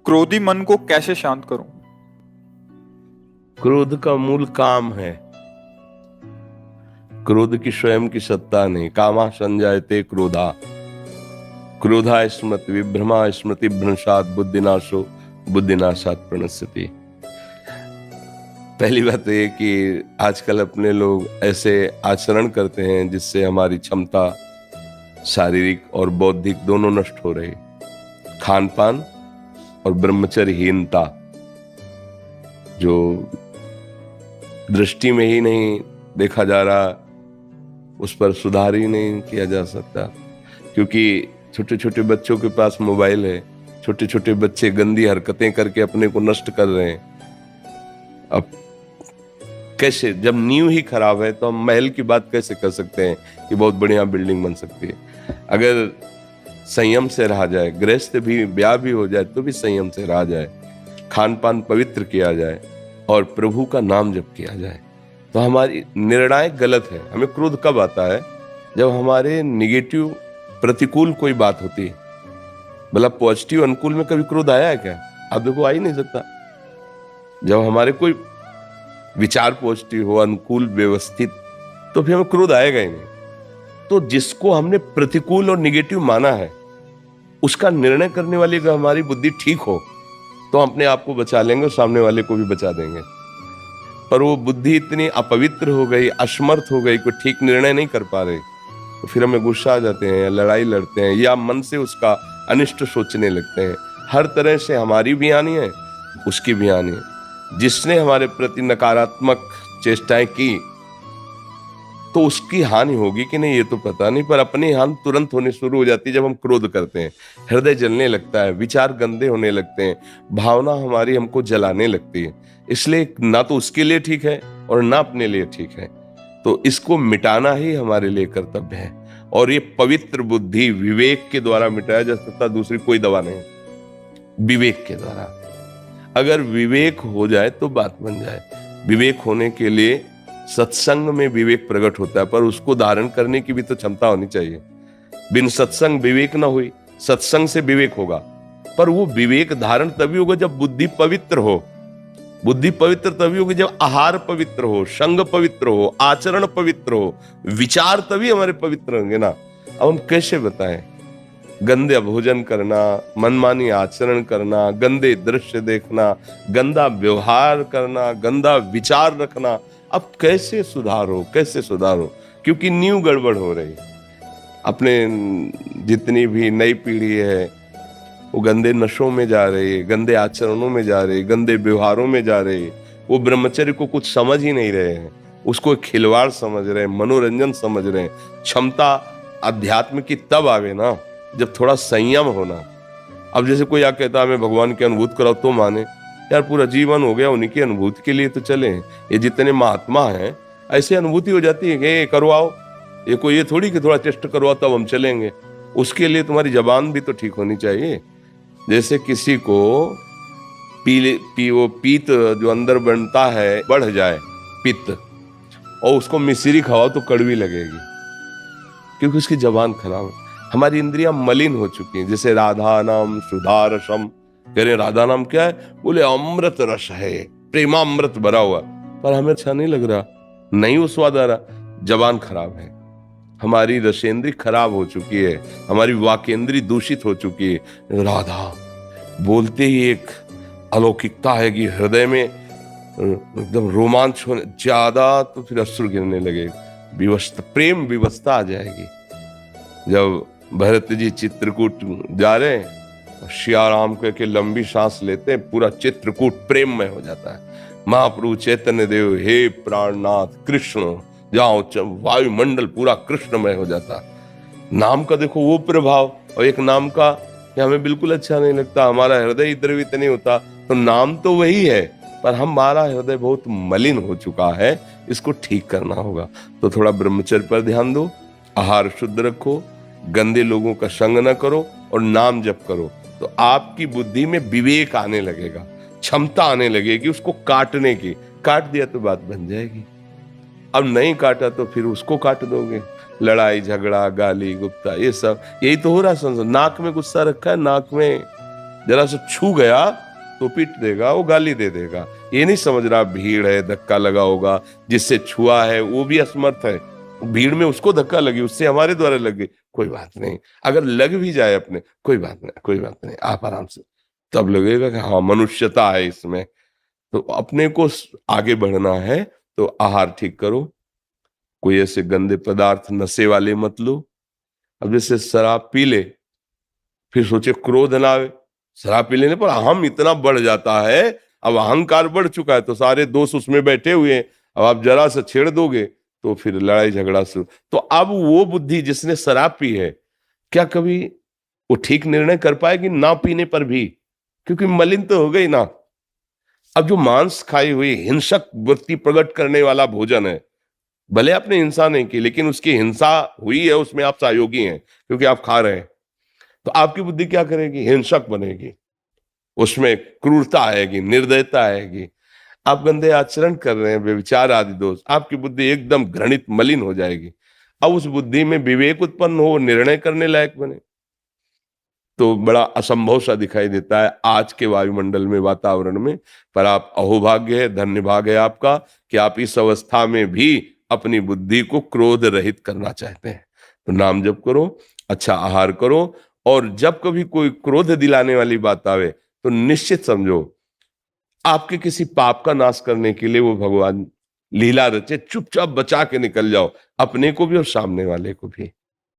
क्रोधी मन को कैसे शांत करूं? क्रोध का मूल काम है। क्रोध की स्वयं की सत्ता नहीं। कामा संजायते क्रोधा, क्रोधा स्मृति विभ्रमा, स्मृति भ्रंशात बुद्धिनाशो, बुद्धिनाशात प्रणश्यति। पहली बात ये कि आजकल अपने लोग ऐसे आचरण करते हैं जिससे हमारी क्षमता शारीरिक और बौद्धिक दोनों नष्ट हो रही। खान पान और ब्रह्मचर्यहीनता, जो दृष्टि में ही नहीं देखा जा रहा, उस पर सुधार ही नहीं किया जा सकता। क्योंकि छोटे छोटे बच्चों के पास मोबाइल है, छोटे छोटे बच्चे गंदी हरकतें करके अपने को नष्ट कर रहे हैं। अब कैसे, जब नींव ही खराब है तो हम महल की बात कैसे कर सकते हैं कि बहुत बढ़िया बिल्डिंग बन सकती है। अगर संयम से रहा जाए, गृहस्थ भी ब्याह भी हो जाए तो भी संयम से रहा जाए, खान पान पवित्र किया जाए और प्रभु का नाम जप किया जाए, तो हमारी निर्णायक गलत है। हमें क्रोध कब आता है? जब हमारे निगेटिव प्रतिकूल कोई बात होती है। भला पॉजिटिव अनुकूल में कभी क्रोध आया है क्या? आप देखो, आ ही नहीं सकता। जब हमारे कोई विचार पॉजिटिव हो, अनुकूल, व्यवस्थित, तो फिर हमें क्रोध आएगा ही नहीं। तो जिसको हमने प्रतिकूल और निगेटिव माना है, उसका निर्णय करने वाली अगर हमारी बुद्धि ठीक हो तो हम अपने आप को बचा लेंगे और सामने वाले को भी बचा देंगे। पर वो बुद्धि इतनी अपवित्र हो गई, असमर्थ हो गई, कोई ठीक निर्णय नहीं कर पा रही, तो फिर हमें गुस्सा आ जाते हैं या लड़ाई लड़ते हैं या मन से उसका अनिष्ट सोचने लगते हैं। हर तरह से हमारी भी हानि है, उसकी भी हानि है। जिसने हमारे प्रति नकारात्मक चेष्टाएं की तो उसकी हानि होगी कि नहीं ये तो पता नहीं, पर अपनी हानि तुरंत होने शुरू हो जाती है जब हम क्रोध करते हैं। हृदय जलने लगता है, विचार गंदे होने लगते हैं, भावना हमारी हमको जलाने लगती है। इसलिए ना तो उसके लिए ठीक है और ना अपने लिए ठीक है। तो इसको मिटाना ही हमारे लिए कर्तव्य है। और ये पवित्र बुद्धि विवेक के द्वारा मिटाया जा सकता, दूसरी कोई दवा नहीं। विवेक के द्वारा अगर विवेक हो जाए तो बात बन जाए। विवेक होने के लिए सत्संग में विवेक प्रकट होता है, पर उसको धारण करने की भी तो क्षमता होनी चाहिए। बिन सत्संग विवेक ना हुई, सत्संग से विवेक होगा, पर वो विवेक धारण तभी होगा जब बुद्धि पवित्र हो। बुद्धि पवित्र तभी होगी जब आहार पवित्र हो, संग पवित्र हो, आचरण पवित्र हो, विचार तभी हमारे पवित्र होंगे ना। अब हम कैसे बताएं? गंदे भोजन करना, मनमानी आचरण करना, गंदे दृश्य देखना, गंदा व्यवहार करना, गंदा विचार रखना, अब कैसे सुधारो, कैसे सुधारो? क्योंकि नींव गड़बड़ हो रही। अपने जितनी भी नई पीढ़ी है वो गंदे नशों में जा रही है, गंदे आचरणों में जा रही है, गंदे व्यवहारों में जा रही है। वो ब्रह्मचर्य को कुछ समझ ही नहीं रहे हैं, उसको खिलवाड़ समझ रहे हैं, मनोरंजन समझ रहे हैं। क्षमता अध्यात्म की तब आवे ना जब थोड़ा संयम होना। अब जैसे कोई आ कहता है हमें भगवान की अनुभूति कराओ तो माने, यार पूरा जीवन हो गया उन्हीं की अनुभूति के लिए तो चले। ये जितने महात्मा हैं ऐसे अनुभूति हो जाती है कि करवाओ, ये कोई ये थोड़ी कि थोड़ा टेस्ट करवाओ तब हम चलेंगे। उसके लिए तुम्हारी जबान भी तो ठीक होनी चाहिए। जैसे किसी को वो पीत जो अंदर बनता है बढ़ जाए, पित्त, और उसको मिश्री खाओ तो कड़वी लगेगी, क्योंकि उसकी जबान खराब है। हमारी इंद्रियां मलिन हो चुकी हैं। जैसे राधा नाम सुधा रसम, कह रहे राधा नाम क्या है? बोले अमृत रस है, प्रेमामृत भरा हुआ, पर हमें अच्छा नहीं लग रहा, नहीं वो स्वाद आ रहा। जबान खराब है, हमारी रसेंद्री खराब हो चुकी है, हमारी वाकेंद्री दूषित हो चुकी है। राधा बोलते ही एक अलौकिकता है कि हृदय में एकदम रोमांच होने, ज्यादा तो फिर अश्रु गिरने लगे, विवस्ता, प्रेम विवस्ता आ जाएगी। जब भरत जी चित्रकूट जा रहे हैं, श्या राम कह के लंबी सांस लेते हैं, पूरा चित्रकूट प्रेममय हो जाता है। महाप्रभु चैतन्य देव, हे प्राणनाथ कृष्ण, जाओ, वायुमंडल पूरा कृष्णमय हो जाता। नाम का देखो वो प्रभाव, और एक नाम का कि हमें बिल्कुल अच्छा नहीं लगता, हमारा हृदय द्रवित नहीं होता। तो नाम तो वही है, पर हमारा हृदय बहुत मलिन हो चुका है, इसको ठीक करना होगा। तो थोड़ा ब्रह्मचर्य पर ध्यान दो, आहार शुद्ध रखो, गंदे लोगों का संग न करो और नाम जप करो, तो आपकी बुद्धि में विवेक आने लगेगा, क्षमता आने लगेगी उसको काटने की। काट दिया तो बात बन जाएगी। अब नहीं काटा तो फिर उसको काट दोगे। लड़ाई झगड़ा, गाली गुप्ता, ये सब यही तो हो रहा है। नाक में गुस्सा रखा है, नाक में जरा सा छू गया तो पीट देगा, वो गाली दे देगा। ये नहीं समझ रहा भीड़ है, धक्का लगा होगा, जिससे छुआ है वो भी असमर्थ है, भीड़ में उसको धक्का लगी, उससे हमारे द्वारा लगी, कोई बात नहीं। अगर लग भी जाए अपने, कोई बात नहीं, कोई बात नहीं, आप आराम से। तब लगेगा कि हाँ मनुष्यता है इसमें। तो अपने को आगे बढ़ना है तो आहार ठीक करो, कोई ऐसे गंदे पदार्थ नशे वाले मत लो। अब जैसे शराब पी ले, फिर सोचे क्रोध ना आवे, शराब पी लेने पर अहम इतना बढ़ जाता है, अब अहंकार बढ़ चुका है, तो सारे दोस्त उसमें बैठे हुए हैं, अब आप जरा सा छेड़ दोगे तो फिर लड़ाई झगड़ा शुरू। तो अब वो बुद्धि जिसने शराब पी है, क्या कभी वो ठीक निर्णय कर पाएगी ना पीने पर भी? क्योंकि मलिन तो हो गई ना। अब जो मांस खाई हुई हिंसक वृत्ति प्रकट करने वाला भोजन है, भले आपने हिंसा नहीं की, लेकिन उसकी हिंसा हुई है, उसमें आप सहयोगी हैं क्योंकि आप खा रहे हैं, तो आपकी बुद्धि क्या करेगी? हिंसक बनेगी, उसमें क्रूरता आएगी, निर्दयता आएगी। आप गंदे आचरण कर रहे हैं, व्यभिचार आदि दोष, आपकी बुद्धि एकदम घृणित मलिन हो जाएगी। अब उस बुद्धि में विवेक उत्पन्न हो, निर्णय करने लायक बने, तो बड़ा असंभव सा दिखाई देता है आज के वायुमंडल में, वातावरण में। पर आप अहोभाग्य है, धन्य भाग है आपका कि आप इस अवस्था में भी अपनी बुद्धि को क्रोध रहित करना चाहते हैं। तो नाम जप करो, अच्छा आहार करो, और जब कभी कोई क्रोध दिलाने वाली बात आवे तो निश्चित समझो आपके किसी पाप का नाश करने के लिए वो भगवान लीला रचे, चुपचाप बचा के निकल जाओ, अपने को भी और सामने वाले को भी।